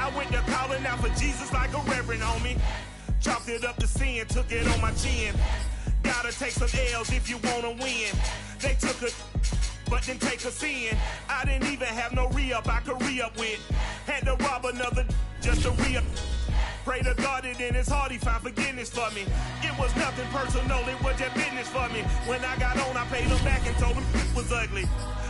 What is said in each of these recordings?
I went to calling out for Jesus like a reverend, homie. Chalked it up to sin, took it on my chin. Gotta take some L's if you wanna win. They took a but didn't take us in. I didn't even have no re-up I could re-up with. Had to rob another just to re-up. Pray to God that in his heart he found forgiveness for me. It was nothing personal, it was just business for me. When I got on, I paid him back and told him it was ugly.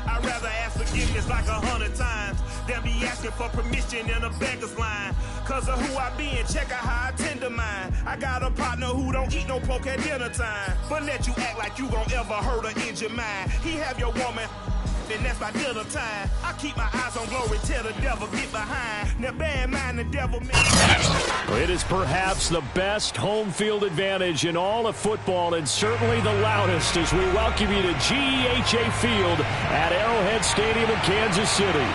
I'd rather ask forgiveness like 100 times than be asking for permission in a beggar's line. Cause of who I be and check out how I tend to mine. I got a partner who don't eat no pork at dinner time, but let you act like you gon' ever hurt or injure mine. He have your woman, and that's by dinner time. I keep my eyes on glory till the devil get behind. Now bad mind the devil, man. It is perhaps the best home field advantage in all of football, and certainly the loudest, as we welcome you to GEHA Field at Arrowhead Stadium in Kansas City.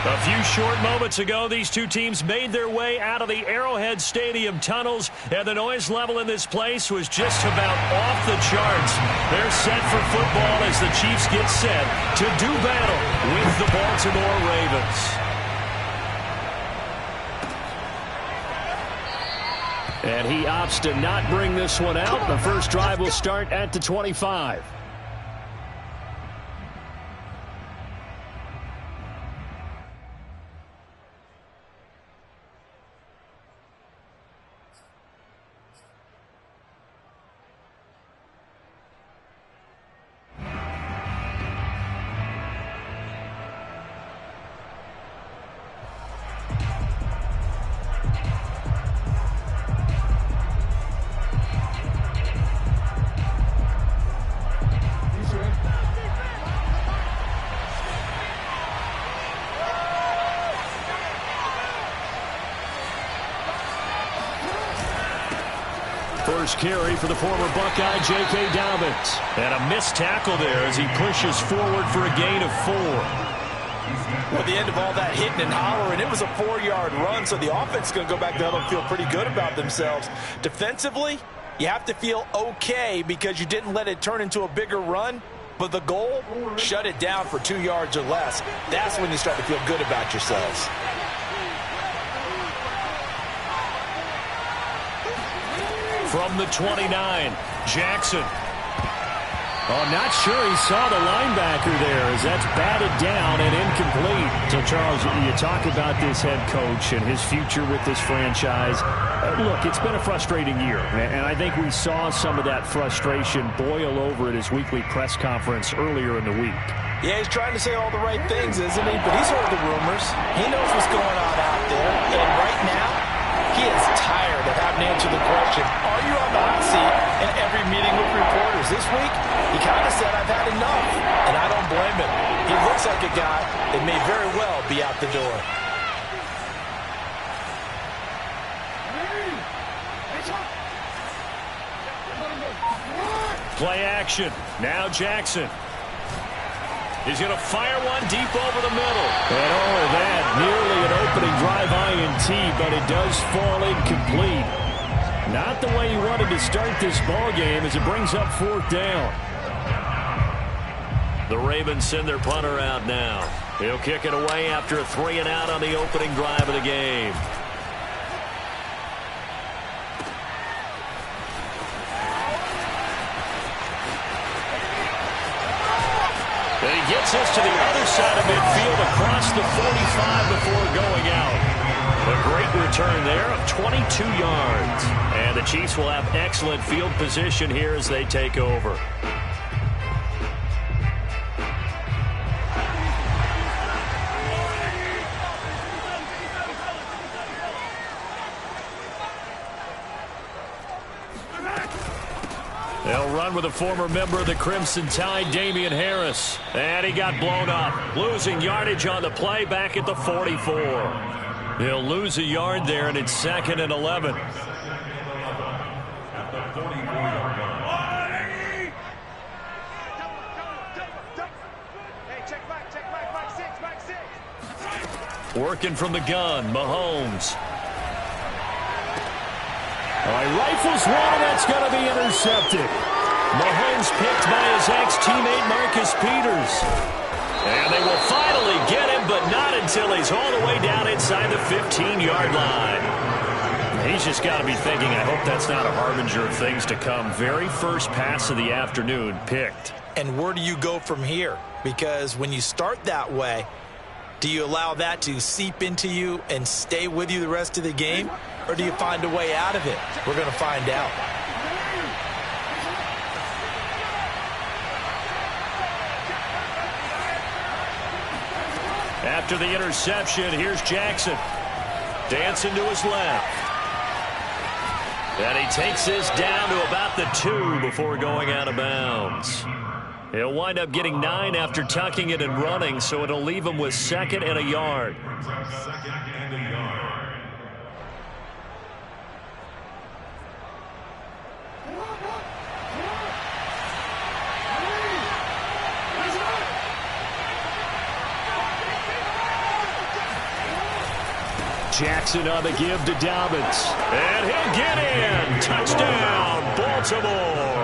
A few short moments ago, these two teams made their way out of the Arrowhead Stadium tunnels, and the noise level in this place was just about off the charts. They're set for football as the Chiefs get set to do battle with the Baltimore Ravens. And he opts to not bring this one out. The first drive will start at the 25. First carry for the former Buckeye, J.K. Dobbins. And a missed tackle there as he pushes forward for a gain of 4. At the end of all that hitting and hollering, it was a 4-yard run, so the offense is going to go back down and feel pretty good about themselves. Defensively, you have to feel okay because you didn't let it turn into a bigger run, but the goal, shut it down for 2 yards or less. That's when you start to feel good about yourselves. From the 29, Jackson. Oh, not sure he saw the linebacker there as that's batted down and incomplete. So, Charles, you talk about this head coach and his future with this franchise. Look, it's been a frustrating year, and I think we saw some of that frustration boil over at his weekly press conference earlier in the week. Yeah, he's trying to say all the right things, isn't he? But he's heard the rumors. He knows what's going on out there. And right now, he is tired of having to answer the question, are you on the hot seat in every meeting with reporters? This week, he kind of said, I've had enough, and I don't blame him. He looks like a guy that may very well be out the door. Play action. Now Jackson. He's going to fire one deep over the middle. And all of that, nearly an opening drive INT, but it does fall incomplete. Not the way he wanted to start this ball game as it brings up 4th down. The Ravens send their punter out now. He'll kick it away after a 3-and-out on the opening drive of the game. And he gets us to the other side of midfield across the 45 before going out. A great return there of 22 yards. And the Chiefs will have excellent field position here as they take over. They'll run with a former member of the Crimson Tide, Damian Harris. And he got blown up. Losing yardage on the play back at the 44. They'll lose a yard there, and it's 2nd and 11. Working from the gun, Mahomes. All right, rifles one, and that's going to be intercepted. Mahomes picked by his ex-teammate Marcus Peters. And they will finally get him, but not until he's all the way down inside the 15-yard line. He's just got to be thinking, I hope that's not a harbinger of things to come. Very first pass of the afternoon picked. And where do you go from here? Because when you start that way, do you allow that to seep into you and stay with you the rest of the game? Or do you find a way out of it? We're going to find out. After the interception, here's Jackson. Dancing to his left. And he takes this down to about the 2 before going out of bounds. He'll wind up getting 9 after tucking it and running, so it'll leave him with 2nd and a yard. Jackson on the give to Dobbins. And he'll get in. Touchdown, Baltimore.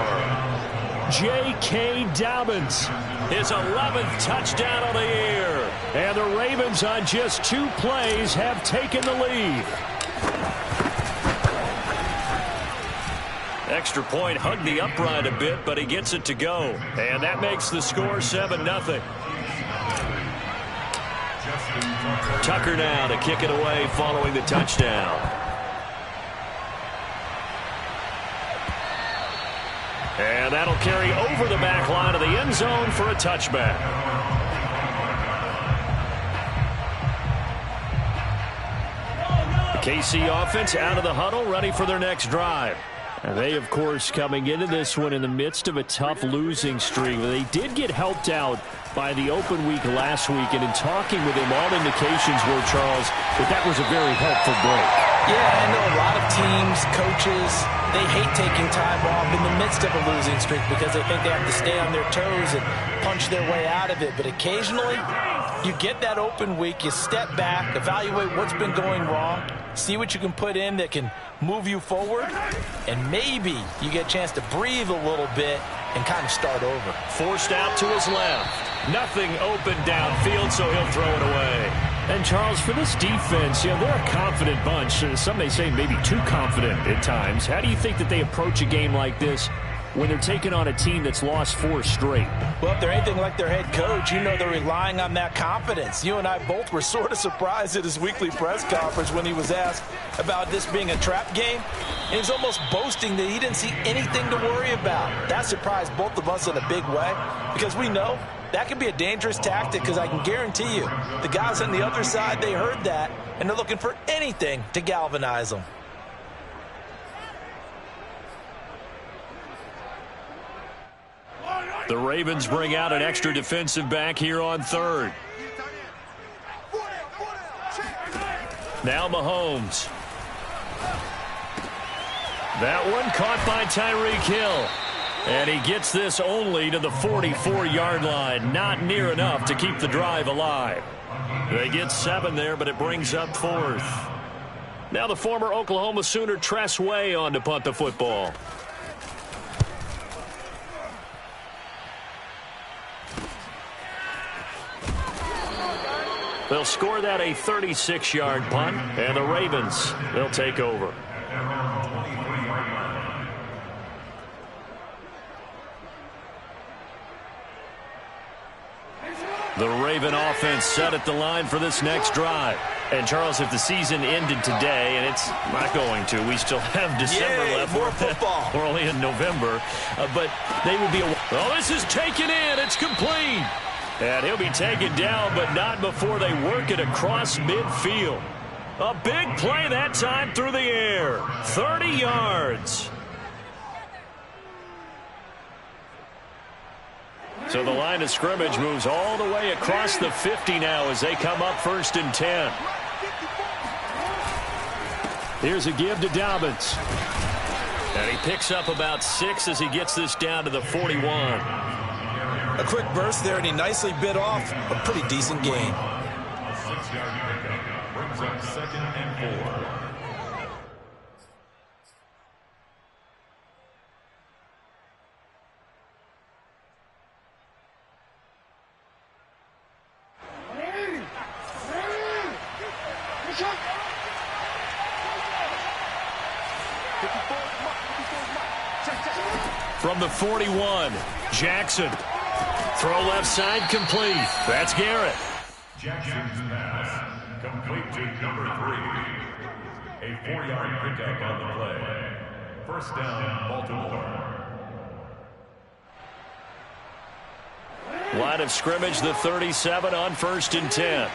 J.K. Dobbins, his 11th touchdown of the year. And the Ravens on just 2 plays have taken the lead. Extra point hugged the upright a bit, but he gets it to go. And that makes the score 7-0. Tucker now to kick it away following the touchdown. And that'll carry over the back line of the end zone for a touchback. The KC offense out of the huddle, ready for their next drive. And they, of course, coming into this one in the midst of a tough losing streak. They did get helped out by the open week last week, and in talking with him, all indications were, Charles, that was a very helpful break. Yeah, I know a lot of teams, coaches, they hate taking time off in the midst of a losing streak because they think they have to stay on their toes and punch their way out of it. But occasionally, you get that open week, you step back, evaluate what's been going wrong, see what you can put in that can move you forward, and maybe you get a chance to breathe a little bit and kind of start over. Forced out to his left. Nothing open downfield, so he'll throw it away. And, Charles, for this defense, they're a confident bunch. Some may say maybe too confident at times. How do you think that they approach a game like this when they're taking on a team that's lost 4 straight? Well, if they're anything like their head coach, they're relying on that confidence. You and I both were sort of surprised at his weekly press conference when he was asked about this being a trap game. And he's almost boasting that he didn't see anything to worry about. That surprised both of us in a big way because we know that can be a dangerous tactic because I can guarantee you the guys on the other side, they heard that, and they're looking for anything to galvanize them. The Ravens bring out an extra defensive back here on 3rd. Now Mahomes. That one caught by Tyreek Hill. And he gets this only to the 44-yard line. Not near enough to keep the drive alive. They get 7 there, but it brings up 4th. Now the former Oklahoma Sooner Tress Way on to punt the football. They'll score that a 36-yard punt, and the Ravens, they'll take over. The Raven offense set at the line for this next drive. And, Charles, if the season ended today, and it's not going to, we still have December left. More football. We're only in November. But they will be a... Oh, this is taken in. It's complete. And he'll be taken down, but not before they work it across midfield. A big play that time through the air. 30 yards. So the line of scrimmage moves all the way across the 50 now as they come up 1st and 10. Here's a give to Dobbins. And he picks up about 6 as he gets this down to the 41. A quick burst there, and he nicely bit off a pretty decent gain. A 6-yard pickup brings up 2nd and 4. From the 41, Jackson. Throw left side complete. That's Garrett. Jackson's pass complete to number 3. A 4-yard pickup on the play. First down, Baltimore. Line of scrimmage, the 37 on 1st and 10.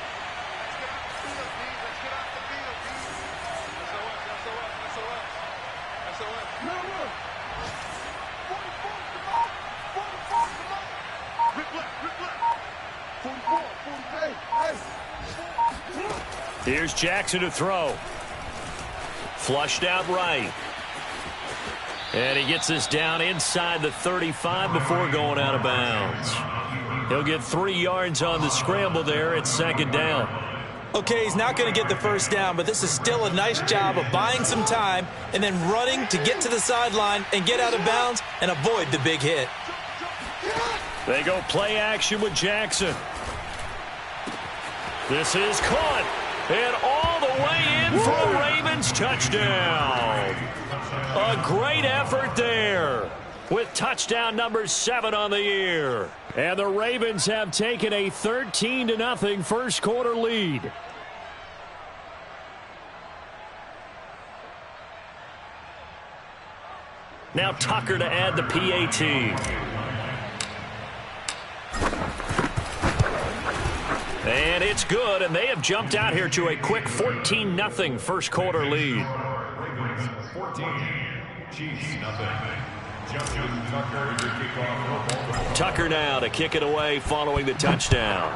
Here's Jackson to throw. Flushed out right. And he gets this down inside the 35 before going out of bounds. He'll get 3 yards on the scramble there. It's 2nd down. Okay, he's not going to get the first down, but this is still a nice job of buying some time and then running to get to the sideline and get out of bounds and avoid the big hit. They go play action with Jackson. This is caught. And all the way in for a Ravens touchdown. A great effort there with touchdown number 7 on the year. And the Ravens have taken a 13-0 first quarter lead. Now Tucker to add the PAT. And it's good, and they have jumped out here to a quick 14-0 first quarter lead. Ravens 14, Chiefs nothing. Justin Tucker to kick off for Baltimore. Tucker now to kick it away following the touchdown.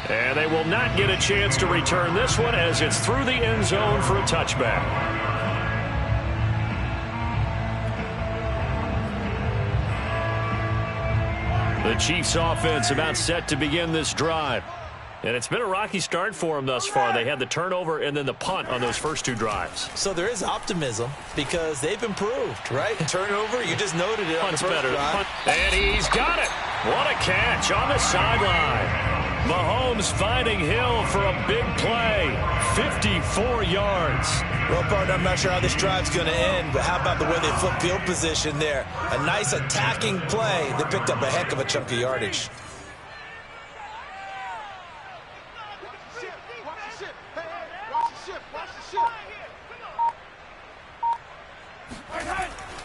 And they will not get a chance to return this one as it's through the end zone for a touchback. The Chiefs offense about set to begin this drive. And it's been a rocky start for them thus far. They had the turnover and then the punt on those first 2 drives. So there is optimism because they've improved, right? Turnover, you just noted it on the first drive. And he's got it. What a catch on the sideline. Mahomes finding Hill for a big play. 54 yards. Well, partner, I'm not sure how this drive's going to end, but how about the way they flip field position there? A nice attacking play. They picked up a heck of a chunk of yardage.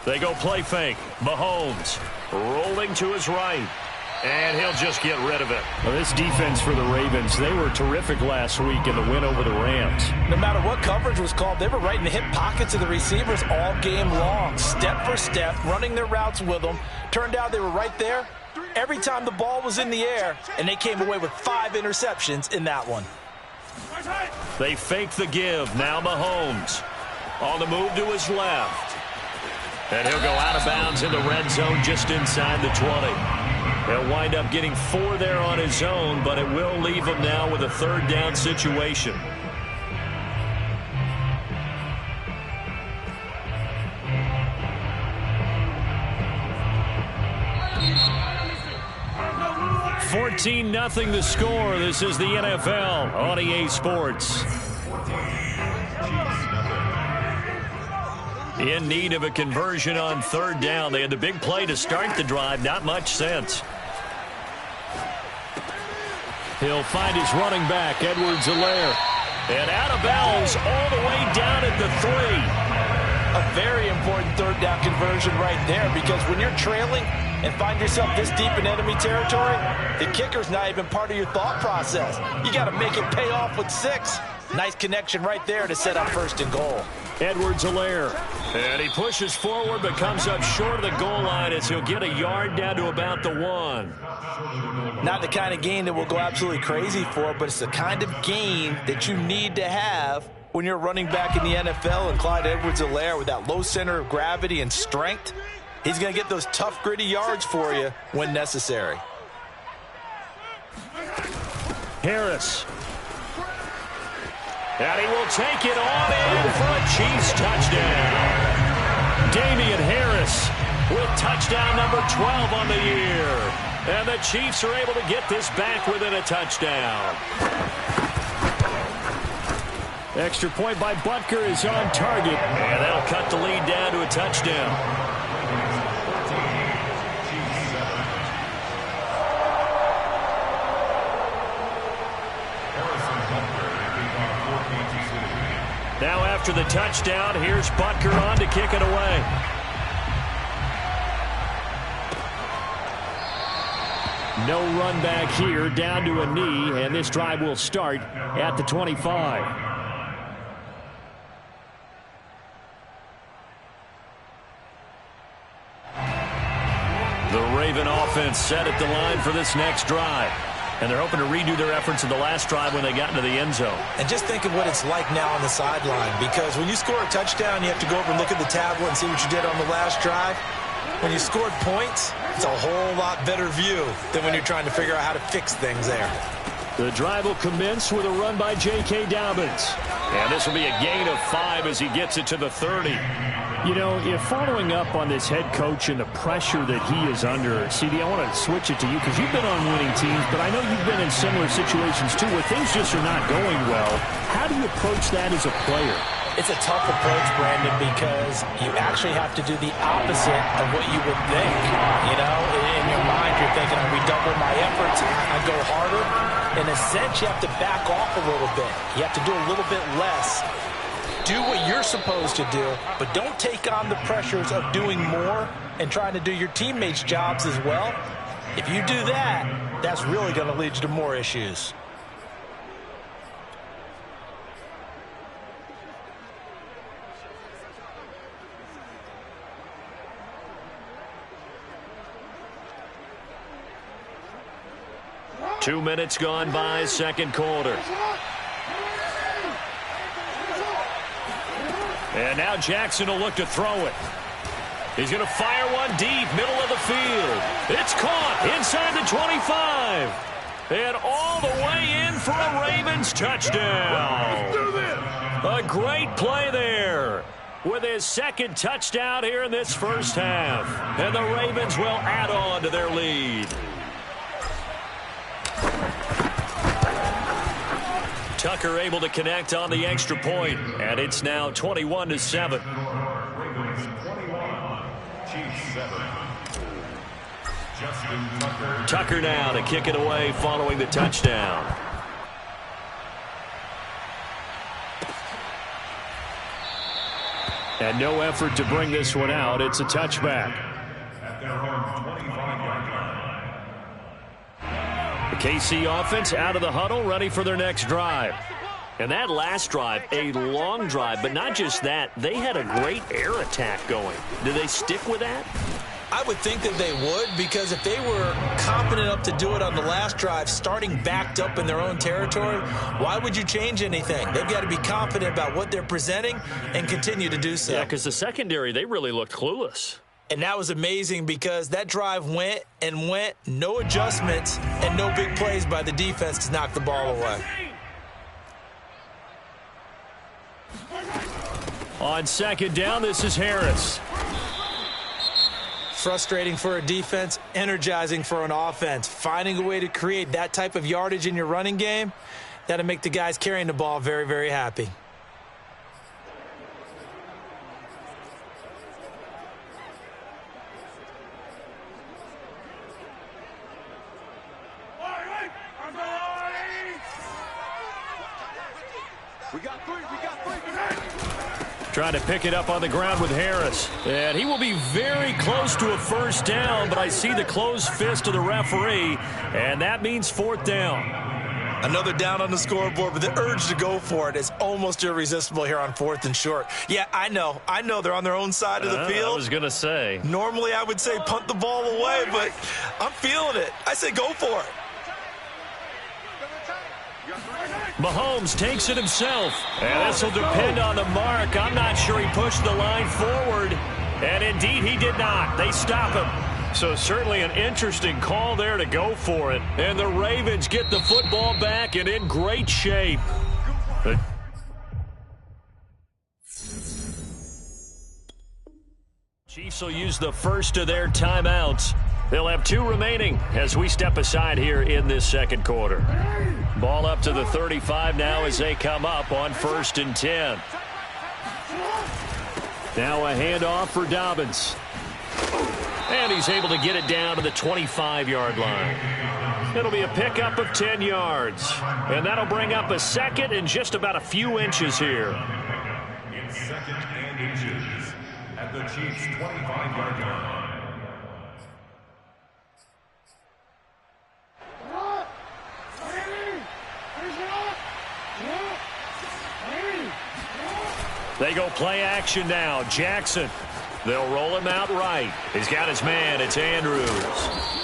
They go play fake. Mahomes rolling to his right. And he'll just get rid of it. Well, this defense for the Ravens, they were terrific last week in the win over the Rams. No matter what coverage was called, they were right in the hip pockets of the receivers all game long. Step for step, running their routes with them. Turned out they were right there every time the ball was in the air, and they came away with 5 interceptions in that one. They fake the give. Now Mahomes on the move to his left. And he'll go out of bounds in the red zone just inside the 20. He'll wind up getting 4 there on his own, but it will leave him now with a 3rd down situation. $14-0 the score. This is the NFL on EA Sports. In need of a conversion on 3rd down. They had the big play to start the drive. Not much sense. He'll find his running back, Edwards-Helaire. And out of bounds all the way down at the 3. A very important 3rd down conversion right there, because when you're trailing and find yourself this deep in enemy territory, the kicker's not even part of your thought process. You got to make it pay off with 6. Nice connection right there to set up 1st and goal. Edwards-Helaire. And he pushes forward but comes up short of the goal line as he'll get a yard down to about the 1. Not the kind of gain that we'll go absolutely crazy for, but it's the kind of gain that you need to have when you're running back in the NFL. And Clyde Edwards-Helaire, with that low center of gravity and strength, he's going to get those tough, gritty yards for you when necessary. Harris. And he will take it on in for a Chiefs touchdown. Damian Harris with touchdown number 12 on the year. And the Chiefs are able to get this back within a touchdown. Extra point by Butker is on target. And that'll cut the lead down to a touchdown. Now after the touchdown, here's Butker on to kick it away. No run back here, down to a knee, and this drive will start at the 25. The Raven offense set at the line for this next drive. And they're hoping to redo their efforts in the last drive when they got into the end zone. And just think of what it's like now on the sideline, because when you score a touchdown, you have to go over and look at the tablet and see what you did on the last drive. When you scored points, it's a whole lot better view than when you're trying to figure out how to fix things there. The drive will commence with a run by J.K. Dobbins. And this will be a gain of 5 as he gets it to the 30. You know, if following up on this head coach and the pressure that he is under, CD, I want to switch it to you because you've been on winning teams, but I know you've been in similar situations too where things just are not going well. How do you approach that as a player? It's a tough approach, Brandon, because you actually have to do the opposite of what you would think. You know, in your mind, you're thinking, I redouble my efforts, I go harder. In a sense, you have to back off a little bit. You have to do a little bit less. Do what you're supposed to do, but don't take on the pressures of doing more and trying to do your teammates' jobs as well. If you do that, that's really going to lead you to more issues. Two minutes gone by, second quarter. And now Jackson will look to throw it. He's going to fire one deep, middle of the field. It's caught inside the 25. And all the way in for a Ravens touchdown. Let's do this. A great play there with his second touchdown here in this first half. And the Ravens will add on to their lead. Tucker able to connect on the extra point, and it's now 21-7. Tucker now to kick it away following the touchdown. And no effort to bring this one out. It's a touchback. The KC offense out of the huddle, ready for their next drive. And that last drive, a long drive, but not just that. They had a great air attack going. Do they stick with that? I would think that they would, because if they were confident enough to do it on the last drive, starting backed up in their own territory, why would you change anything? They've got to be confident about what they're presenting and continue to do so. Yeah, because the secondary, they really looked clueless. And that was amazing because that drive went and went, no adjustments and no big plays by the defense to knock the ball away. On second down, this is Harris. Frustrating for a defense, energizing for an offense. Finding a way to create that type of yardage in your running game, that'll make the guys carrying the ball very, very happy. Trying to pick it up on the ground with Harris. And he will be very close to a first down, but I see the closed fist of the referee, and that means fourth down. Another down on the scoreboard, but the urge to go for it is almost irresistible here on fourth and short. Yeah, I know they're on their own side of the field. I was going to say. Normally I would say punt the ball away, but I'm feeling it. I say go for it. Mahomes takes it himself, and this will depend on the mark. I'm not sure he pushed the line forward, and indeed he did not. They stop him. So certainly an interesting call there to go for it, and the Ravens get the football back and in great shape. Chiefs will use the first of their timeouts. They'll have 2 remaining as we step aside here in this second quarter. Ball up to the 35 now as they come up on 1st and 10. Now a handoff for Dobbins. And he's able to get it down to the 25-yard line. It'll be a pickup of 10 yards. And that'll bring up a second and just about a few inches here. It's 2nd and inches at the Chiefs' 25-yard line. They go play action now. Jackson. They'll roll him out right. He's got his man. It's Andrews.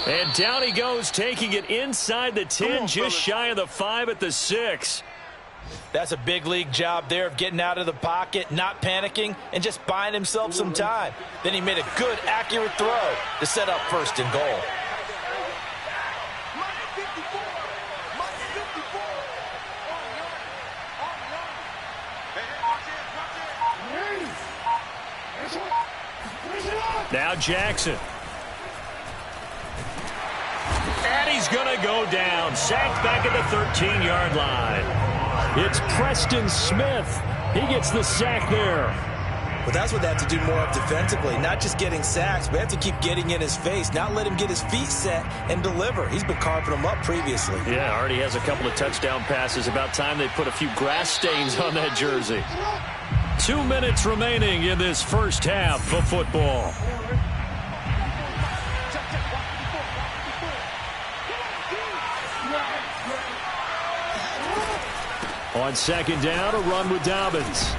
And down he goes, taking it inside the 10, just shy of the 5 at the 6. That's a big league job there of getting out of the pocket, not panicking, and just buying himself some time. Then he made a good, accurate throw to set up 1st and goal. Now Jackson. And he's going to go down. Sacked back at the 13-yard line. It's Preston Smith. He gets the sack there. Well, that's what they have to do more of defensively, not just getting sacks. We have to keep getting in his face, not let him get his feet set and deliver. He's been carving them up previously. Yeah, already has a couple of touchdown passes. About time they put a few grass stains on that jersey. 2 minutes remaining in this first half of football. On 2nd down, a run with Dobbins.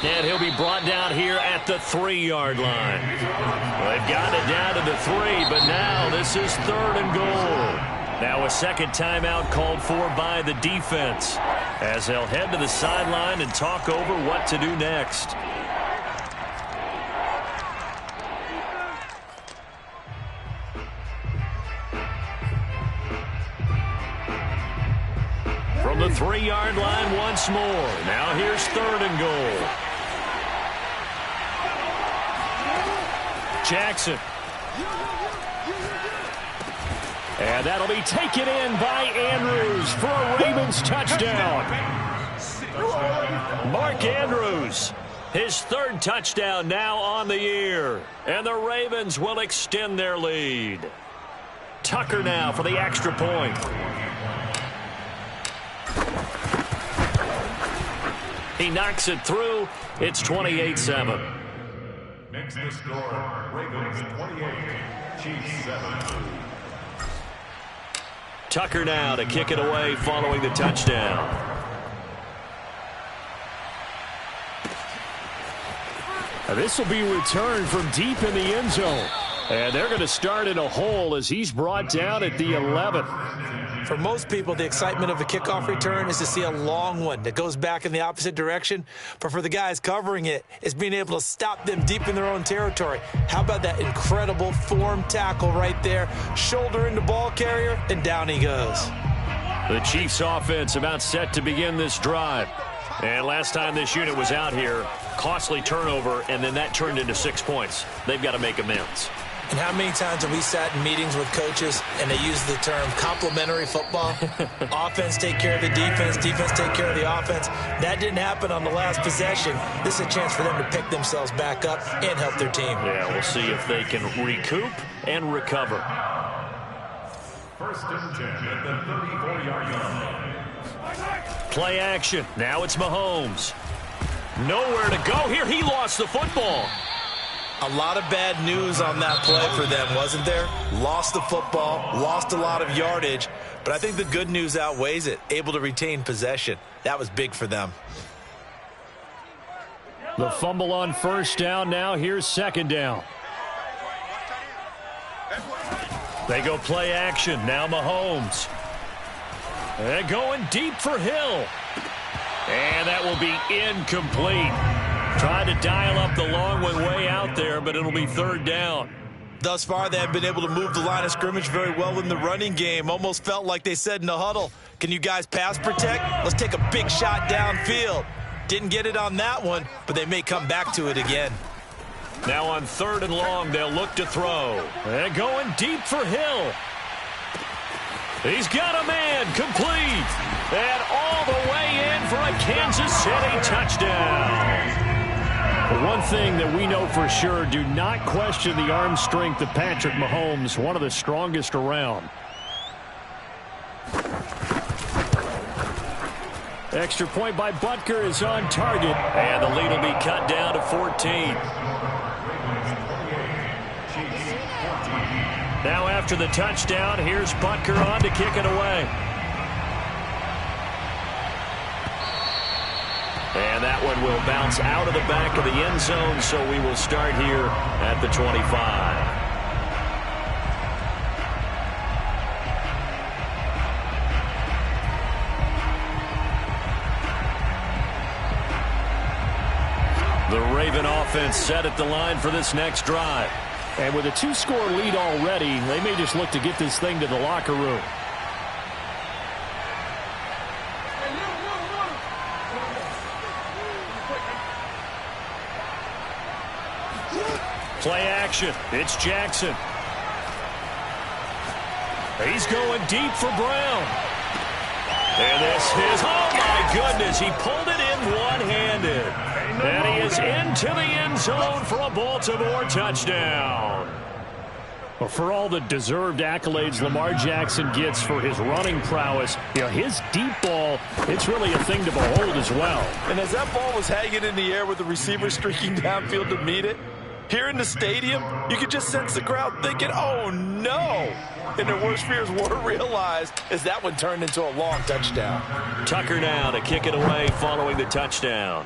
And he'll be brought down here at the 3-yard line. Well, they've got it down to the 3, but now this is 3rd and goal. Now a second timeout called for by the defense as they'll head to the sideline and talk over what to do next. From the 3-yard line once more. Now here's 3rd and goal. Jackson. And that'll be taken in by Andrews for a Ravens touchdown. Mark Andrews, his 3rd touchdown now on the year. And the Ravens will extend their lead. Tucker now for the extra point. He knocks it through. It's 28-7. Makes the score Ravens 28, Chiefs 7. Tucker now to kick it away following the touchdown. This will be returned from deep in the end zone. And they're going to start in a hole as he's brought down at the 11. For most people, the excitement of a kickoff return is to see a long one that goes back in the opposite direction. But for the guys covering it, it's being able to stop them deep in their own territory. How about that incredible form tackle right there? Shoulder into ball carrier, and down he goes. The Chiefs offense about set to begin this drive. And last time this unit was out here, costly turnover, and then that turned into 6 points. They've got to make amends. And how many times have we sat in meetings with coaches and they use the term complementary football? Offense take care of the defense, defense take care of the offense. That didn't happen on the last possession. This is a chance for them to pick themselves back up and help their team. Yeah, we'll see if they can recoup and recover. 1st and 10 at the 34-yard line. Play action. Now it's Mahomes. Nowhere to go here. He lost the football. A lot of bad news on that play for them, wasn't there? Lost the football, lost a lot of yardage, but I think the good news outweighs it. Able to retain possession. That was big for them. The fumble on 1st down. Now here's 2nd down. They go play action. Now Mahomes. They're going deep for Hill. And that will be incomplete. Tried to dial up the long one way out there, but it'll be 3rd down. Thus far, they have been able to move the line of scrimmage very well in the running game. Almost felt like they said in the huddle, can you guys pass protect? Let's take a big shot downfield. Didn't get it on that one, but they may come back to it again. Now on 3rd and long, they'll look to throw. And going deep for Hill. He's got a man, complete. And all the way in for a Kansas City touchdown. The one thing that we know for sure, do not question the arm strength of Patrick Mahomes, one of the strongest around. Extra point by Butker is on target, and the lead will be cut down to 14. Now after the touchdown, here's Butker on to kick it away. And that one will bounce out of the back of the end zone, so we will start here at the 25. The Raven offense set at the line for this next drive. And with a 2-score lead already, they may just look to get this thing to the locker room. Play action. It's Jackson. He's going deep for Brown. And this is, oh my goodness, he pulled it in one-handed. And he is into the end zone for a Baltimore touchdown. Well, for all the deserved accolades Lamar Jackson gets for his running prowess, you know, his deep ball, it's really a thing to behold as well. And as that ball was hanging in the air with the receiver streaking downfield to meet it, here in the stadium, you could just sense the crowd thinking, oh no! And their worst fears were realized as that one turned into a long touchdown. Tucker now to kick it away following the touchdown.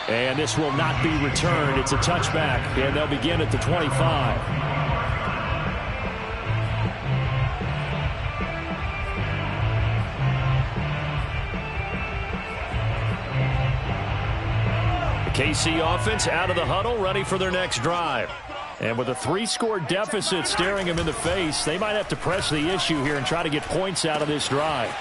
And this will not be returned. It's a touchback, and they'll begin at the 25. KC offense out of the huddle, ready for their next drive. And with a 3-score deficit staring them in the face, they might have to press the issue here and try to get points out of this drive.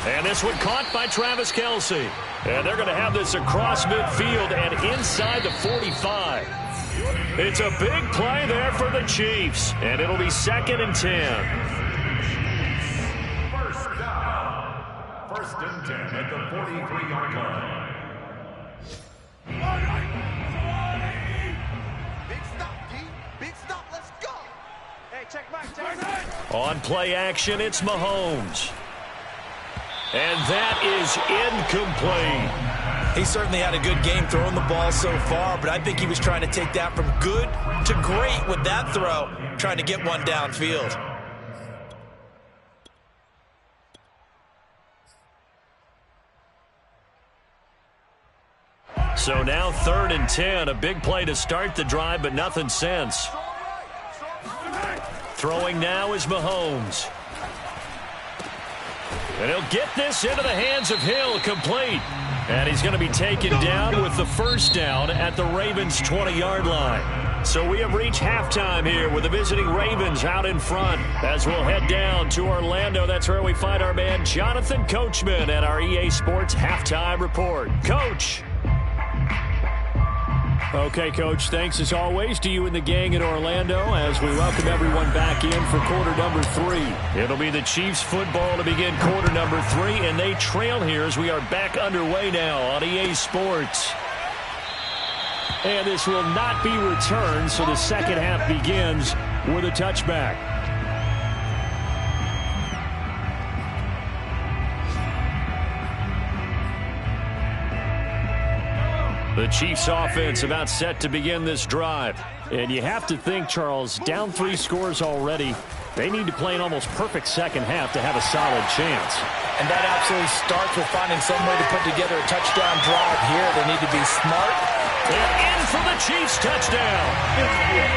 And this one caught by Travis Kelce. And they're going to have this across midfield and inside the 45. It's a big play there for the Chiefs. And it'll be 2nd and 10. First down. 1st and 10 at the 43-yard line. On play action, it's Mahomes. And that is incomplete. He certainly had a good game throwing the ball so far, but I think he was trying to take that from good to great with that throw, trying to get one downfield. So now 3rd and 10, a big play to start the drive, but nothing since. Throwing now is Mahomes. And he'll get this into the hands of Hill, complete. And he's going to be taken down with the first down at the Ravens' 20-yard line. So we have reached halftime here with the visiting Ravens out in front. As we'll head down to Orlando, that's where we find our man Jonathan Coachman at our EA Sports Halftime Report. Coach. Okay, Coach, thanks as always to you and the gang in Orlando as we welcome everyone back in for quarter number 3. It'll be the Chiefs football to begin quarter number 3, and they trail here as we are back underway now on EA Sports. And this will not be returned, so the second half begins with a touchback. The Chiefs offense about set to begin this drive. And you have to think, Charles, down 3 scores already. They need to play an almost perfect second half to have a solid chance. And that absolutely starts with finding some way to put together a touchdown drive here. They need to be smart. And in for the Chiefs touchdown.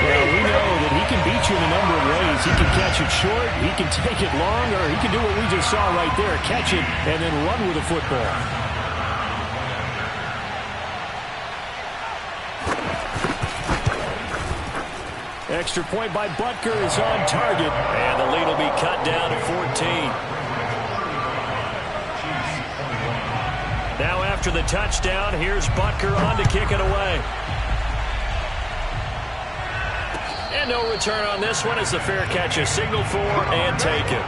Well, we know that he can beat you in a number of ways. He can catch it short, he can take it long, or he can do what we just saw right there, catch it and then run with the football. Extra point by Butker is on target, and the lead will be cut down to 14. Now after after the touchdown. Here's Butker on to kick it away. And no return on this one as the fair catch is signaled for and taken.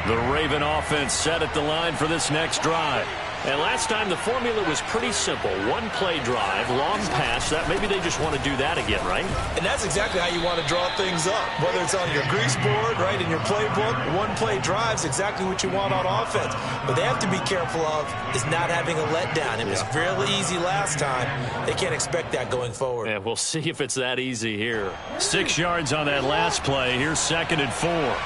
The Raven offense set at the line for this next drive. And last time the formula was pretty simple. One play drive, long pass. That maybe they just want to do that again, right? And that's exactly how you want to draw things up. Whether it's on your grease board, right, in your playbook, one play drive's exactly what you want on offense. But they have to be careful of is not having a letdown. It was fairly easy last time. They can't expect that going forward. Yeah, we'll see if it's that easy here. 6 yards on that last play. Here's 2nd and 4.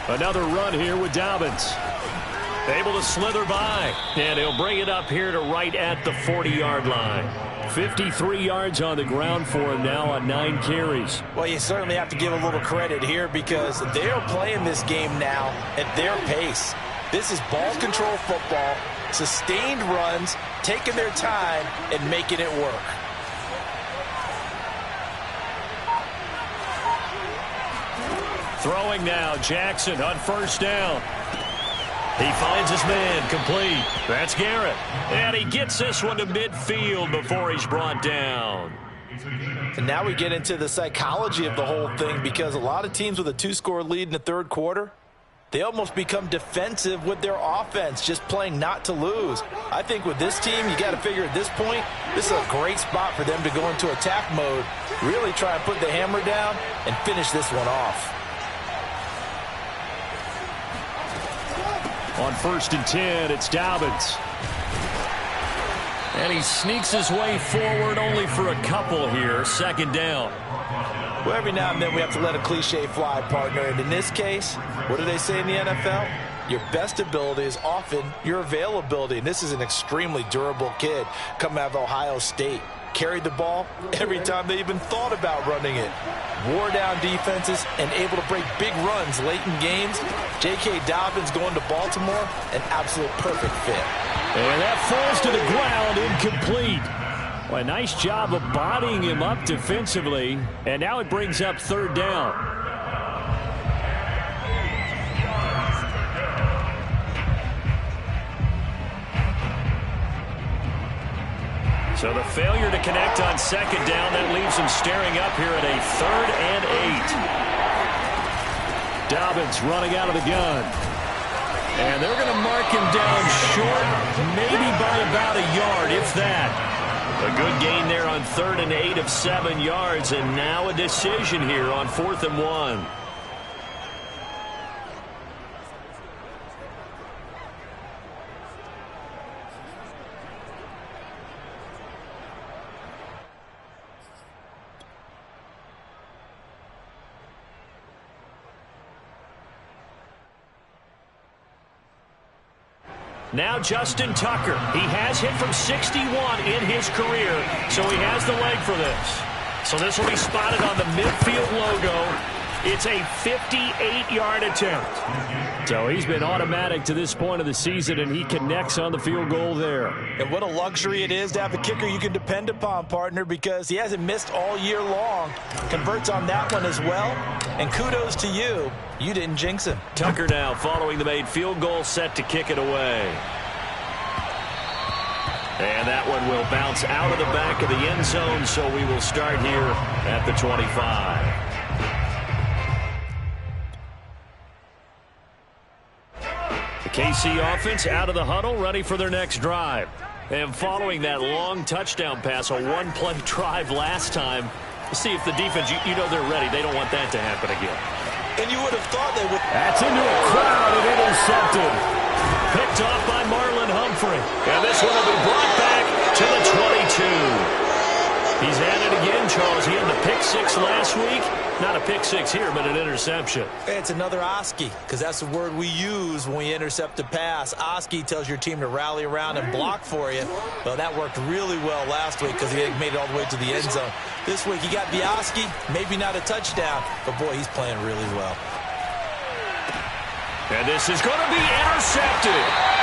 Another run here with Dobbins. Able to slither by. And he'll bring it up here to right at the 40-yard line. 53 yards on the ground for him now on 9 carries. Well, you certainly have to give a little credit here because they're playing this game now at their pace. This is ball control football, sustained runs, taking their time, and making it work. Throwing now, Jackson on 1st down. He finds his man, complete. That's Garrett. And he gets this one to midfield before he's brought down. And now we get into the psychology of the whole thing because a lot of teams with a 2-score lead in the 3rd quarter, they almost become defensive with their offense, just playing not to lose. I think with this team, you got to figure at this point, this is a great spot for them to go into attack mode, really try and put the hammer down and finish this one off. On 1st and 10, it's Dobbins. And he sneaks his way forward only for a couple here. 2nd down. Well, every now and then we have to let a cliche fly, partner. And in this case, what do they say in the NFL? Your best ability is often your availability. And this is an extremely durable kid coming out of Ohio State. Carried the ball every time they even thought about running it. Wore down defenses and able to break big runs late in games. J.K. Dobbins going to Baltimore, an absolute perfect fit. And that falls to the ground, incomplete. Well, a nice job of bodying him up defensively. And now it brings up 3rd down. So the failure to connect on 2nd down, that leaves him staring up here at a 3rd and 8. Dobbins running out of the gun. And they're going to mark him down short, maybe by about a yard, if that. A good gain there on 3rd and 8 of 7 yards, and now a decision here on 4th and 1. Now Justin Tucker. He has hit from 61 in his career, so he has the leg for this. So this will be spotted on the midfield logo. It's a 58-yard attempt. So he's been automatic to this point of the season, and he connects on the field goal there. And what a luxury it is to have a kicker you can depend upon, partner, because he hasn't missed all year long. Converts on that one as well. And kudos to you. You didn't jinx him. Tucker now following the made field goal, set to kick it away. And that one will bounce out of the back of the end zone, so we will start here at the 25. The KC offense out of the huddle, ready for their next drive. And following that long touchdown pass, a one-play drive last time, see if the defense, you know they're ready. They don't want that to happen again. And you would have thought they would. That's into a crowd and intercepted. Picked off by Marlon Humphrey. And this one will be brought back to the 22. He's at it again, Charles. He had the pick six last week. Not a pick six here, but an interception. It's another Oski, because that's the word we use when we intercept a pass. Oski tells your team to rally around and block for you. Well, that worked really well last week because he made it all the way to the end zone. This week he got the Oski, maybe not a touchdown, but boy, he's playing really well. And this is going to be intercepted.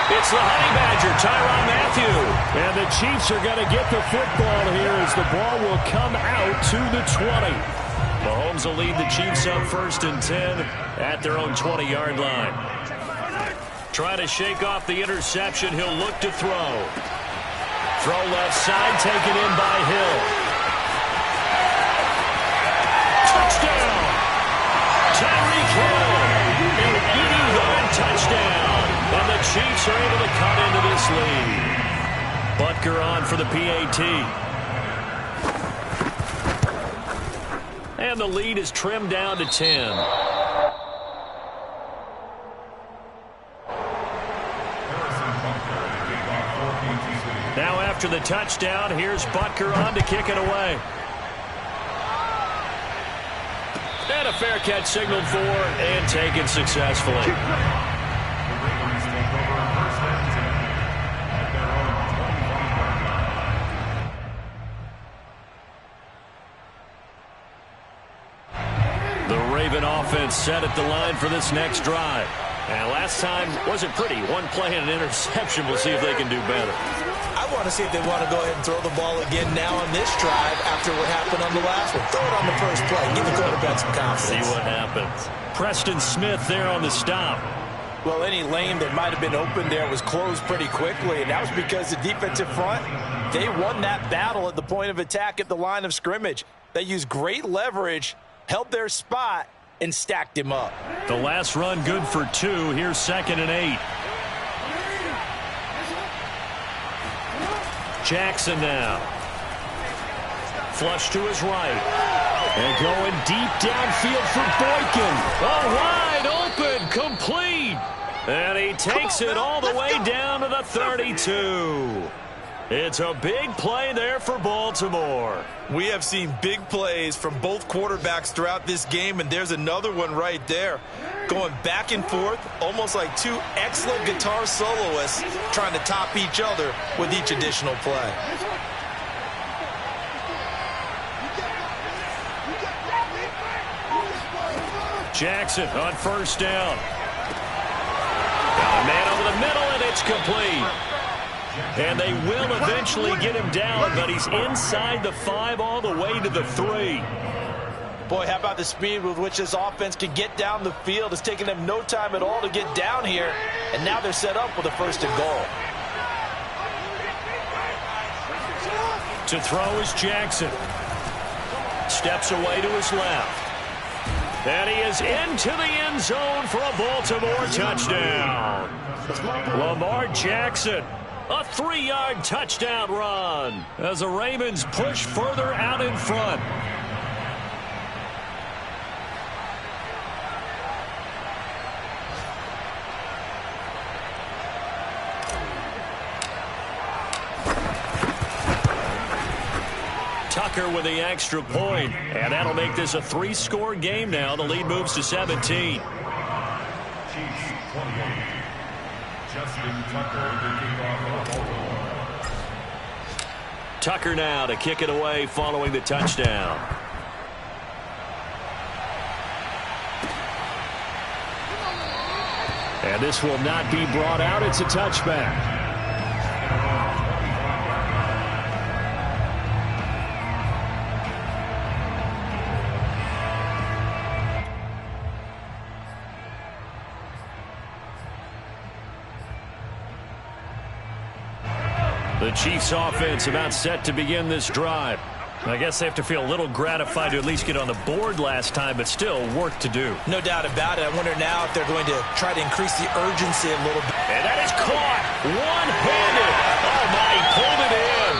It's the Honey Badger, Tyrann Mathieu. And the Chiefs are going to get the football here as the ball will come out to the 20. Mahomes will lead the Chiefs up 1st and 10 at their own 20-yard line. Trying to shake off the interception. He'll look to throw. Throw left side, taken in by Hill. Touchdown! Tyreek Hill! An 80-yard touchdown. And the Chiefs are able to cut into this lead. Butker on for the PAT. And the lead is trimmed down to 10. Now after the touchdown, here's Butker on to kick it away. And a fair catch signaled for and taken successfully. Offense set at the line for this next drive. And last time wasn't pretty. One play and an interception. We'll see if they can do better. I want to see if they want to go ahead and throw the ball again now on this drive after what happened on the last one. Throw it on the first play. Give the quarterback some confidence. See what happens. Preston Smith there on the stop. Well, any lane that might have been open there was closed pretty quickly, and that was because the defensive front, they won that battle at the point of attack at the line of scrimmage. They used great leverage, held their spot, and stacked him up. The last run good for 2. Here's 2nd and 8. Jackson now. Flush to his right. And going deep downfield for Boykin. Oh, wide open, complete. And he takes it all the way down to the 32. It's a big play there for Baltimore. We have seen big plays from both quarterbacks throughout this game, and there's another one right there. Going back and forth, almost like two excellent guitar soloists trying to top each other with each additional play. Jackson on 1st down. Got a man over the middle, and it's complete. And they will eventually get him down, but he's inside the 5 all the way to the 3. Boy, how about the speed with which this offense can get down the field? It's taken them no time at all to get down here, and now they're set up with a 1st and goal. To throw is Jackson. Steps away to his left. And he is into the end zone for a Baltimore touchdown. Lamar Jackson. A 3-yard touchdown run as the Ravens push further out in front. Tucker with the extra point, and that'll make this a 3-score game now. The lead moves to 17. Chiefs 28. Justin Tucker to kick off Baltimore. Tucker now to kick it away following the touchdown. And this will not be brought out. It's a touchback. The Chiefs offense about set to begin this drive. I guess they have to feel a little gratified to at least get on the board last time, but still work to do. No doubt about it. I wonder now if they're going to try to increase the urgency a little bit. And that is caught one-handed. Oh, my, he pulled it in.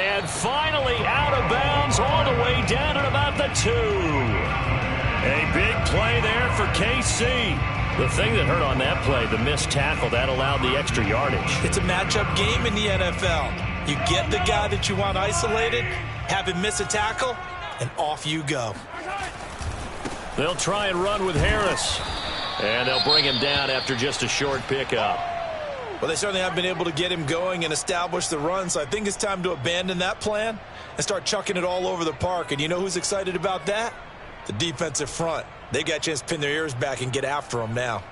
And finally out of bounds all the way down at about the 2. A big play there for KC. The thing that hurt on that play, the missed tackle, that allowed the extra yardage. It's a matchup game in the NFL. You get the guy that you want isolated, have him miss a tackle, and off you go. They'll try and run with Harris. And they'll bring him down after just a short pickup. Well, they certainly haven't been able to get him going and establish the run, so I think it's time to abandon that plan and start chucking it all over the park. And you know who's excited about that? The defensive front. They got a chance to pin their ears back and get after him now.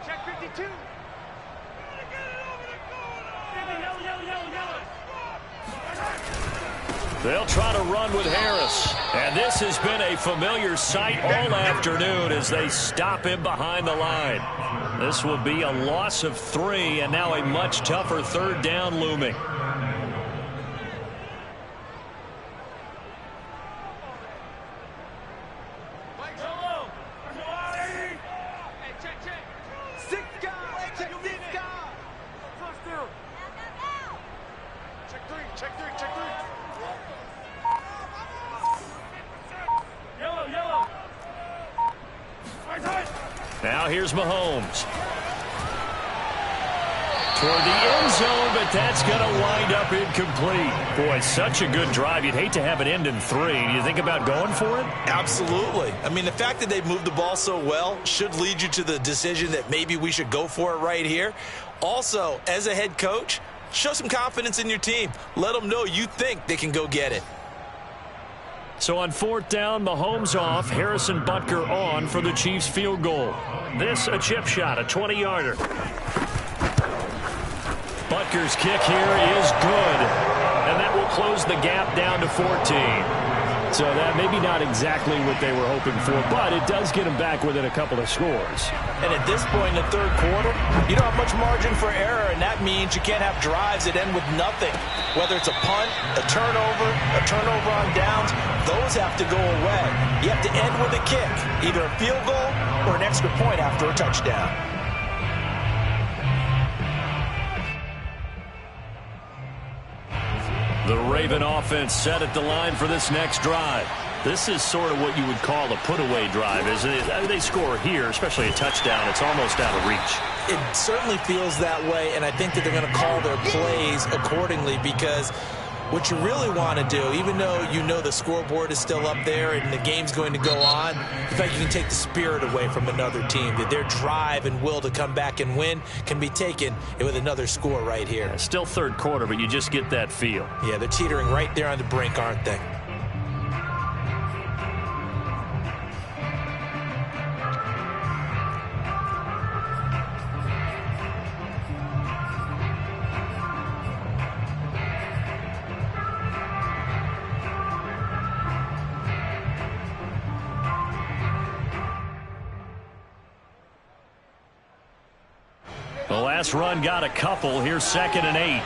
Check 52. They'll try to run with Harris. And this has been a familiar sight all afternoon as they stop him behind the line. This will be a loss of 3, and now a much tougher third down looming. Now here's Mahomes. Toward the end zone, but that's going to wind up incomplete. Boy, such a good drive. You'd hate to have it end in 3. Do you think about going for it? Absolutely. I mean, the fact that they've moved the ball so well should lead you to the decision that maybe we should go for it right here. Also, as a head coach, show some confidence in your team. Let them know you think they can go get it. So on 4th down, Mahomes off, Harrison Butker on for the Chiefs field goal. This a chip shot, a 20-yarder. Butker's kick here is good, and that will close the gap down to 14. So that maybe not exactly what they were hoping for, but it does get them back within a couple of scores. And at this point in the third quarter, you don't have much margin for error, and that means you can't have drives that end with nothing. Whether it's a punt, a turnover on downs, those have to go away. You have to end with a kick, either a field goal or an extra point after a touchdown. The Raven offense set at the line for this next drive. This is sort of what you would call a put-away drive, isn't it? They score here, especially a touchdown. It's almost out of reach. It certainly feels that way, and I think that they're going to call their plays accordingly because what you really want to do, even though you know the scoreboard is still up there and the game's going to go on, in fact, you can take the spirit away from another team. That their drive and will to come back and win can be taken with another score right here. Still third quarter, but you just get that feel. Yeah, they're teetering right there on the brink, aren't they? The last run got a couple. Here's 2nd and 8.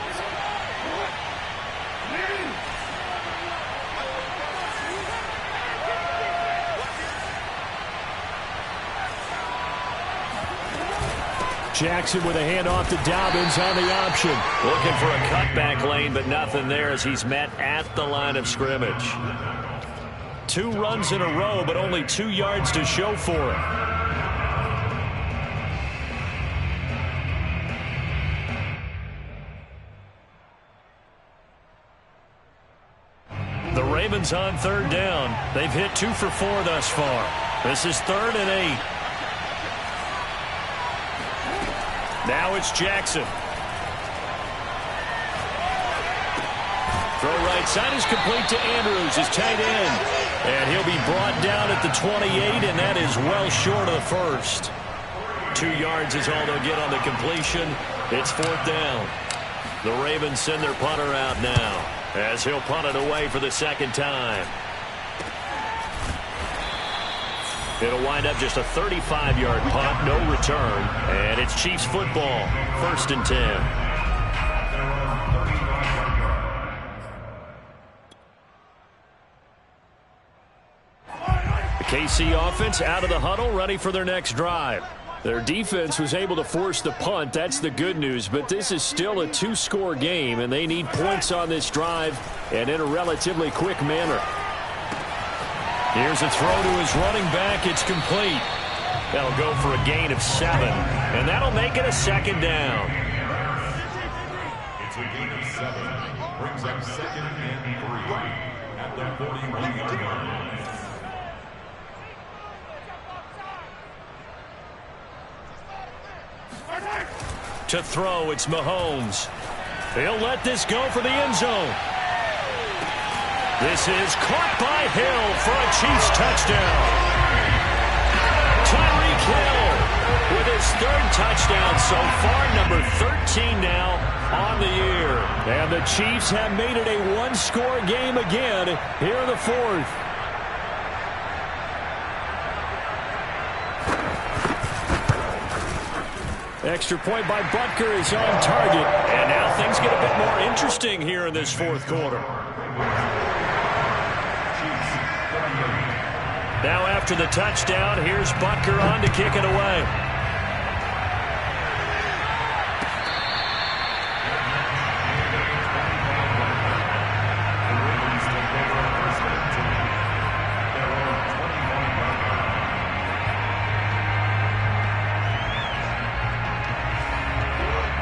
Jackson with a handoff to Dobbins on the option. Looking for a cutback lane, but nothing there as he's met at the line of scrimmage. 2 runs in a row, but only 2 yards to show for it. The Ravens on 3rd down. They've hit 2 for 4 thus far. This is 3rd and 8. Now it's Jackson. Throw right side is complete to Andrews, his tight end. And he'll be brought down at the 28, and that is well short of the first. 2 yards is all they'll get on the completion. It's 4th down. The Ravens send their punter out now, as he'll punt it away for the 2nd time. It'll wind up just a 35-yard punt, no return, and it's Chiefs football, 1st and 10. The KC offense out of the huddle, ready for their next drive. Their defense was able to force the punt. That's the good news. But this is still a 2-score game, and they need points on this drive and in a relatively quick manner. Here's a throw to his running back. It's complete. That'll go for a gain of 7. And that'll make it a second down. It's a gain of 7. Brings up 2nd and 3 at the 41-yard line. To throw, it's Mahomes. He'll let this go for the end zone. This is caught by Hill for a Chiefs touchdown. Tyreek Hill with his 3rd touchdown so far, number 13 now on the year. And the Chiefs have made it a one-score game again here in the 4th. Extra point by Butker is on target. And now things get a bit more interesting here in this 4th quarter. Now after the touchdown, here's Butker on to kick it away.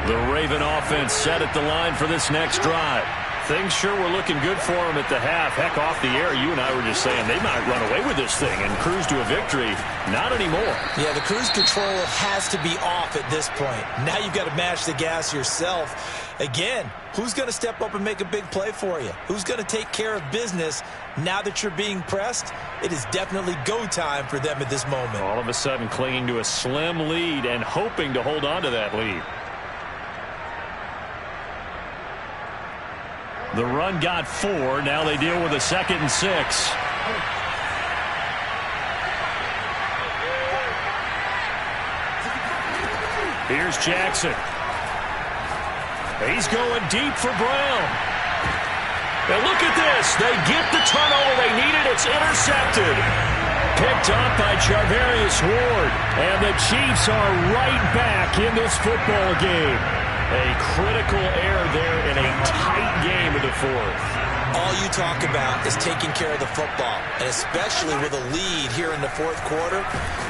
The Raven offense set at the line for this next drive. Things sure were looking good for them at the half. Heck, off the air, you and I were just saying they might run away with this thing and cruise to a victory. Not anymore. Yeah, the cruise control has to be off at this point. Now you've got to mash the gas yourself. Again, who's going to step up and make a big play for you? Who's going to take care of business now that you're being pressed? It is definitely go time for them at this moment. All of a sudden clinging to a slim lead and hoping to hold on to that lead. The run got 4. Now they deal with a 2nd and 6. Here's Jackson. He's going deep for Brown. And look at this. They get the turnover they needed. It's intercepted. Picked up by Charvarius Ward. And the Chiefs are right back in this football game. A critical error there in a tight game of the 4th. All you talk about is taking care of the football, and especially with a lead here in the 4th quarter,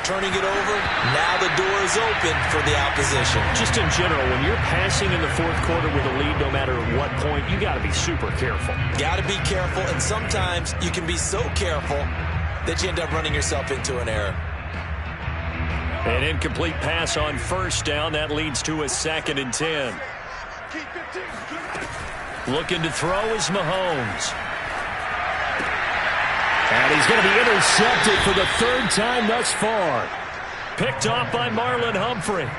turning it over, now the door is open for the opposition. Just in general, when you're passing in the 4th quarter with a lead, no matter what point, you got to be super careful. Got to be careful, and sometimes you can be so careful that you end up running yourself into an error. An incomplete pass on 1st down. That leads to a 2nd and 10. Looking to throw is Mahomes. And he's going to be intercepted for the 3rd time thus far. Picked off by Marlon Humphrey.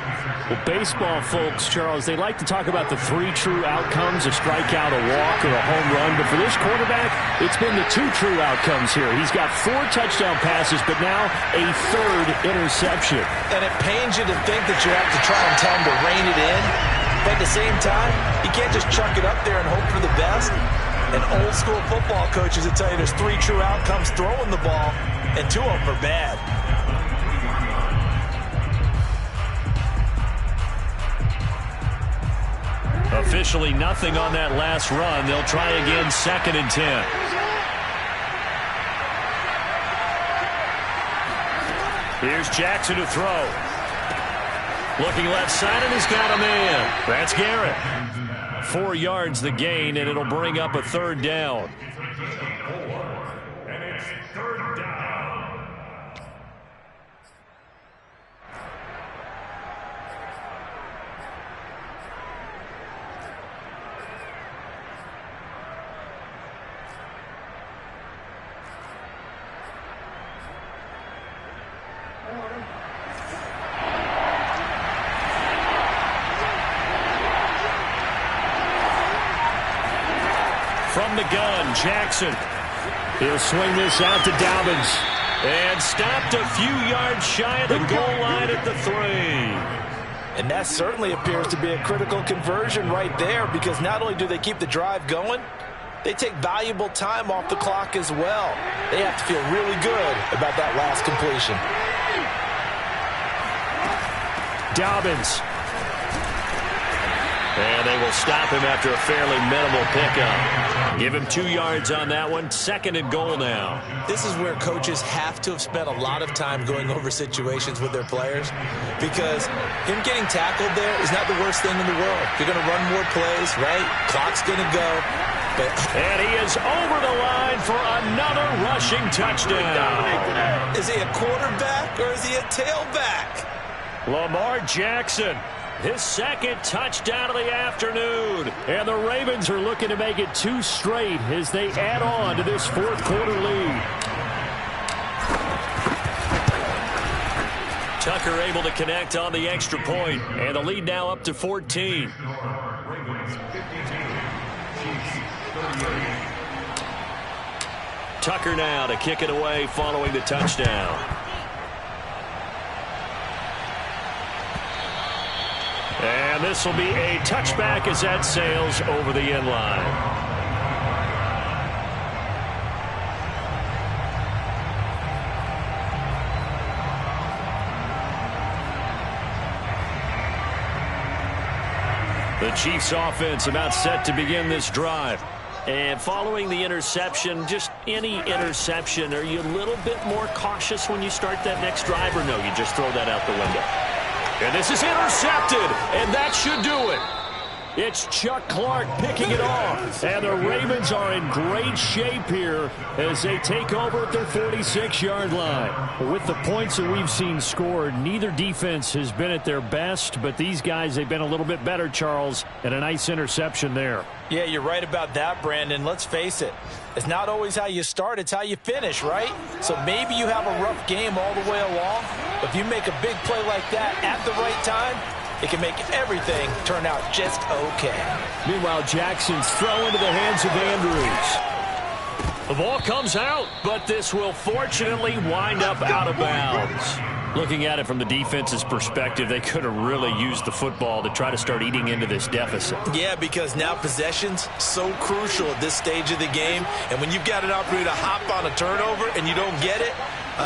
Well, baseball folks, Charles, they like to talk about the 3 true outcomes, a strikeout, a walk, or a home run. But for this quarterback, it's been the 2 true outcomes here. He's got 4 touchdown passes, but now a 3rd interception. And it pains you to think that you have to try and tell him to rein it in. But at the same time, you can't just chuck it up there and hope for the best. And old school football coaches will tell you there's 3 true outcomes throwing the ball, and 2 of them are bad. Officially nothing on that last run. They'll try again, 2nd and 10. Here's Jackson to throw. Looking left side, and he's got a man. That's Garrett. 4 yards the gain, and it'll bring up a 3rd down. And it's 3rd down. From the gun, Jackson. He'll swing this out to Dobbins. And stopped a few yards shy of the goal line at the 3. And that certainly appears to be a critical conversion right there, because not only do they keep the drive going, they take valuable time off the clock as well. They have to feel really good about that last completion. Dobbins. And they will stop him after a fairly minimal pickup. Give him 2 yards on that one. 2nd and goal now. This is where coaches have to have spent a lot of time going over situations with their players, because him getting tackled there is not the worst thing in the world. You're going to run more plays, right? Clock's going to go. And he is over the line for another rushing touchdown. Is he a quarterback or is he a tailback? Lamar Jackson, his 2nd touchdown of the afternoon. And the Ravens are looking to make it 2 straight as they add on to this 4th quarter lead. Tucker able to connect on the extra point, and the lead now up to 14. Tucker now to kick it away following the touchdown. And this will be a touchback as that sails over the end line. The Chiefs offense about set to begin this drive. And following the interception, just any interception, are you a little bit more cautious when you start that next drive, or no, you just throw that out the window? And this is intercepted, and that should do it. It's Chuck Clark picking it off. And the Ravens are in great shape here as they take over at their 46-yard line. With the points that we've seen scored, neither defense has been at their best, but these guys, they've been a little bit better, Charles, and a nice interception there. Yeah, you're right about that, Brandon. Let's face it. It's not always how you start, it's how you finish, right? So maybe you have a rough game all the way along, but if you make a big play like that at the right time, it can make everything turn out just okay. Meanwhile, Jackson's throw into the hands of Andrews. The ball comes out, but this will fortunately wind up out of bounds. Looking at it from the defense's perspective, they could have really used the football to try to start eating into this deficit. Yeah, because now possession's so crucial at this stage of the game, and when you've got an opportunity to hop on a turnover and you don't get it,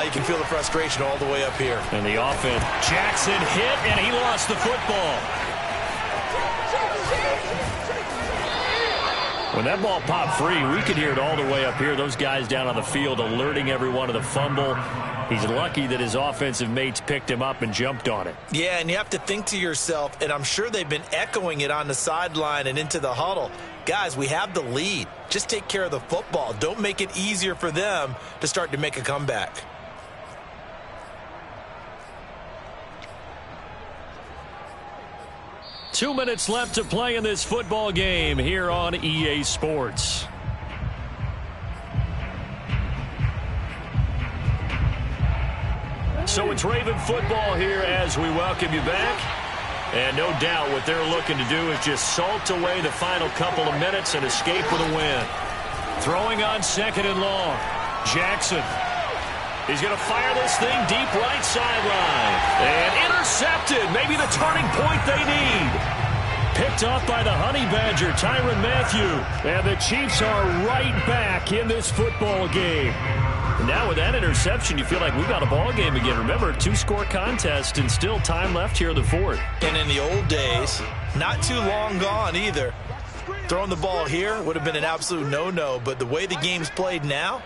you can feel the frustration all the way up here. And the offense, Jackson hit, and he lost the football. When that ball popped free, we could hear it all the way up here. Those guys down on the field alerting everyone of the fumble. He's lucky that his offensive mates picked him up and jumped on it. Yeah, and you have to think to yourself, and I'm sure they've been echoing it on the sideline and into the huddle. Guys, we have the lead. Just take care of the football. Don't make it easier for them to start to make a comeback. Two minutes left to play in this football game here on EA Sports. So it's Raven football here as we welcome you back. And no doubt what they're looking to do is just salt away the final couple of minutes and escape with a win. Throwing on 2nd and long. Jackson. He's going to fire this thing deep right sideline. And intercepted. Maybe the turning point they need. Picked off by the Honey Badger, Tyrann Mathieu. And the Chiefs are right back in this football game. And now with that interception, you feel like we got a ball game again. Remember, 2-score contest and still time left here in the 4th. And in the old days, not too long gone either, throwing the ball here would have been an absolute no-no. But the way the game's played now,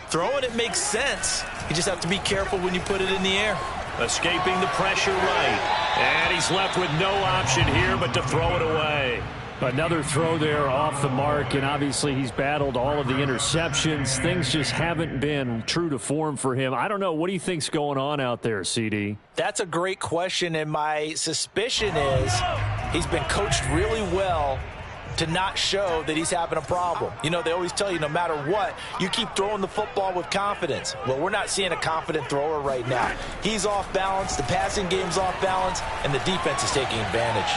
throwing it makes sense. You just have to be careful when you put it in the air. Escaping the pressure right. And he's left with no option here but to throw it away. Another throw there off the mark, and obviously he's battled all of the interceptions. Things just haven't been true to form for him. I don't know. What do you think's going on out there, CD? That's a great question, and my suspicion is he's been coached really well to not show that he's having a problem. You know, they always tell you no matter what, you keep throwing the football with confidence. Well, we're not seeing a confident thrower right now. He's off balance, the passing game's off balance, and the defense is taking advantage.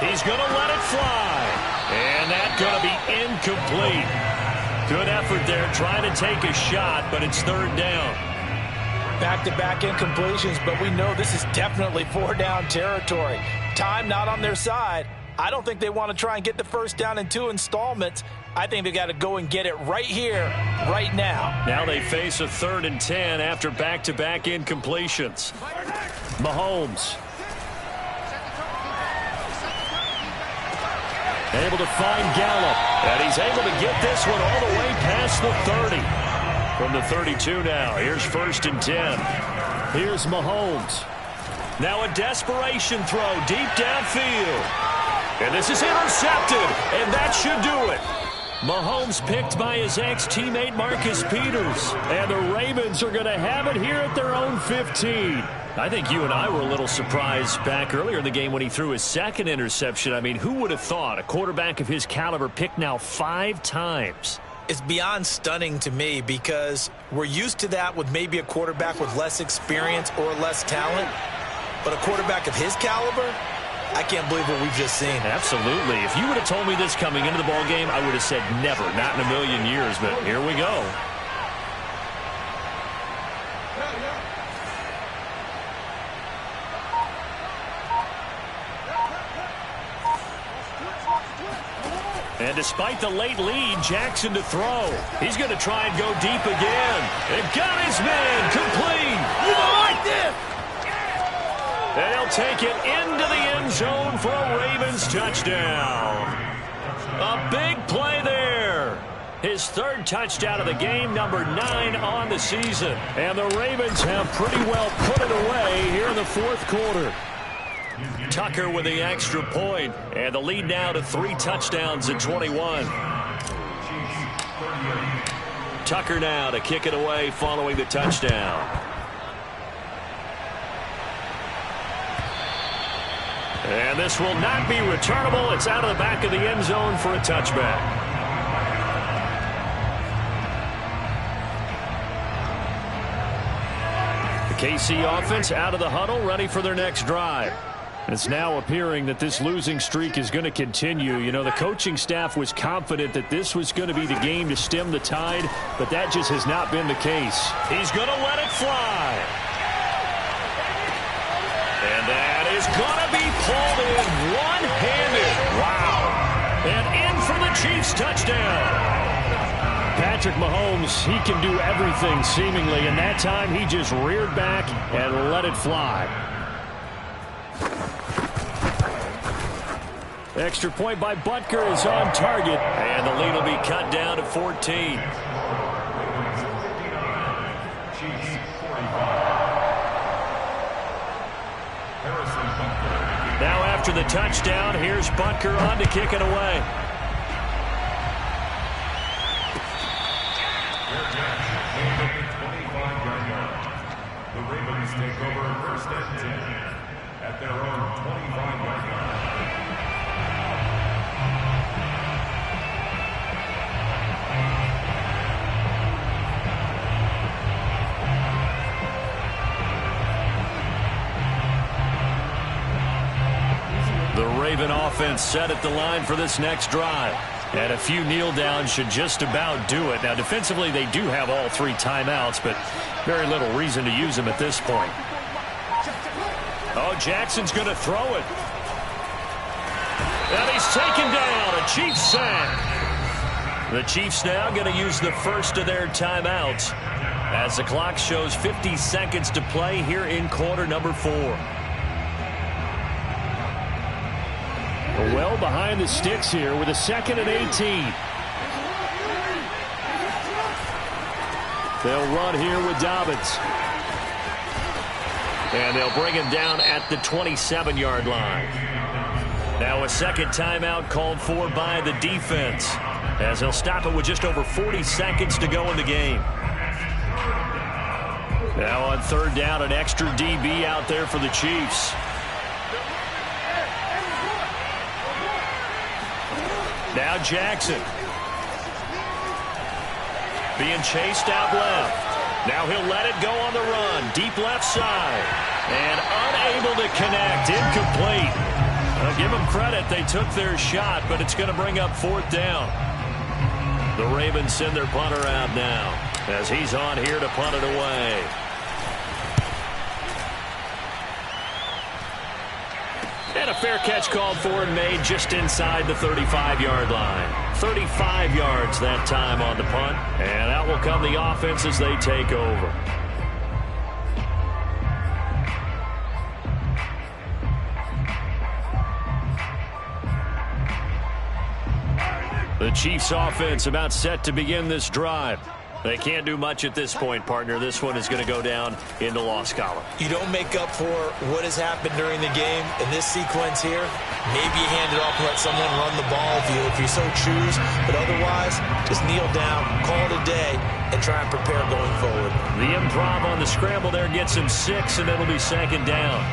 He's going to let it fly. And that's going to be incomplete. Good effort there trying to take a shot, but it's 3rd down. Back-to-back incompletions, but we know this is definitely 4-down territory. Time not on their side. I don't think they want to try and get the 1st down in 2 installments. I think they got to go and get it right here, right now. Now they face a 3rd and 10 after back-to-back incompletions. Mahomes. Able to find Gallup. And he's able to get this one all the way past the 30. From the 32 now. Here's 1st and 10. Here's Mahomes. Now a desperation throw deep downfield. And this is intercepted. And that should do it. Mahomes picked by his ex-teammate Marcus Peters. And the Ravens are going to have it here at their own 15. I think you and I were a little surprised back earlier in the game when he threw his second interception. I mean, who would have thought a quarterback of his caliber picked now 5 times? It's beyond stunning to me because we're used to that with maybe a quarterback with less experience or less talent. But a quarterback of his caliber, I can't believe what we've just seen. Absolutely. If you would have told me this coming into the ballgame, I would have said never, not in a million years. But here we go. And despite the late lead, Jackson to throw. He's going to try and go deep again. And got his man complete. You don't like this. And he'll take it into the end zone for a Ravens touchdown. A big play there. His 3rd touchdown of the game, number 9 on the season. And the Ravens have pretty well put it away here in the 4th quarter. Tucker with the extra point, and the lead now to 3 touchdowns at 21. Tucker now to kick it away following the touchdown. And this will not be returnable. It's out of the back of the end zone for a touchback. The KC offense out of the huddle, ready for their next drive. It's now appearing that this losing streak is going to continue. You know, the coaching staff was confident that this was going to be the game to stem the tide, but that just has not been the case. He's going to let it fly. And that is going to be pulled in one-handed. Wow. And in for the Chiefs touchdown. Patrick Mahomes, he can do everything seemingly, and that time he just reared back and let it fly. Extra point by Butker is on target, and the lead will be cut down to 14. Now after the touchdown, here's Butker on to kick it away. The Ravens take over 1st and 10 at their own 25-yard line. The Raven offense set at the line for this next drive. And a few kneel downs should just about do it. Now, defensively, they do have all 3 timeouts, but very little reason to use them at this point. Oh, Jackson's going to throw it. And he's taken down. A Chiefs sack. The Chiefs now going to use the first of their timeouts as the clock shows 50 seconds to play here in quarter number 4. Well behind the sticks here with a 2nd and 18. They'll run here with Dobbins. And they'll bring him down at the 27-yard line. Now a second timeout called for by the defense, as they'll stop it with just over 40 seconds to go in the game. Now on 3rd down, an extra DB out there for the Chiefs. Now Jackson. Being chased out left. Now he'll let it go on the run. Deep left side. And unable to connect. Incomplete. Give them credit. They took their shot, but it's going to bring up 4th down. The Ravens send their punter out now as he's on here to punt it away. And a fair catch called for and made just inside the 35-yard line. 35 yards that time on the punt. And out will come the offense as they take over. The Chiefs offense about set to begin this drive. They can't do much at this point, partner. This one is going to go down in the loss column. You don't make up for what has happened during the game in this sequence here. Maybe you hand it off and let someone run the ball if you so choose. But otherwise, just kneel down, call it a day, and try and prepare going forward. The improv on the scramble there gets him 6, and it'll be second down.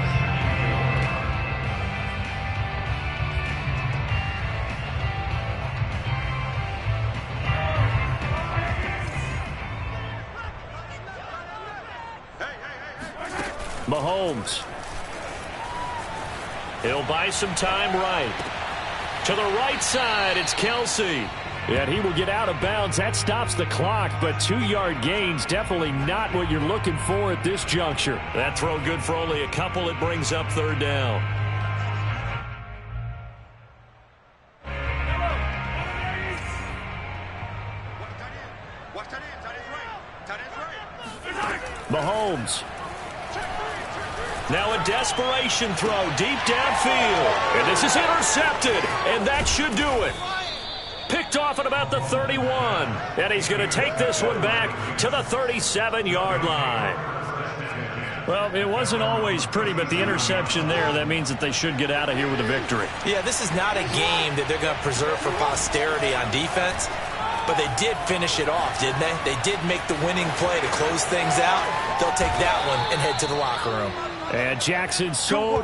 Mahomes. He'll buy some time right. To the right side, it's Kelsey. And he will get out of bounds. That stops the clock, but 2-yard gains, definitely not what you're looking for at this juncture. That throw good for only a couple. It brings up third down. Mahomes. Now a desperation throw deep downfield. And this is intercepted. And that should do it. Picked off at about the 31. And he's going to take this one back to the 37-yard line. Well, it wasn't always pretty, but the interception there, that means that they should get out of here with a victory. Yeah, this is not a game that they're going to preserve for posterity on defense. But they did finish it off, didn't they? They did make the winning play to close things out. They'll take that one and head to the locker room. And Jackson so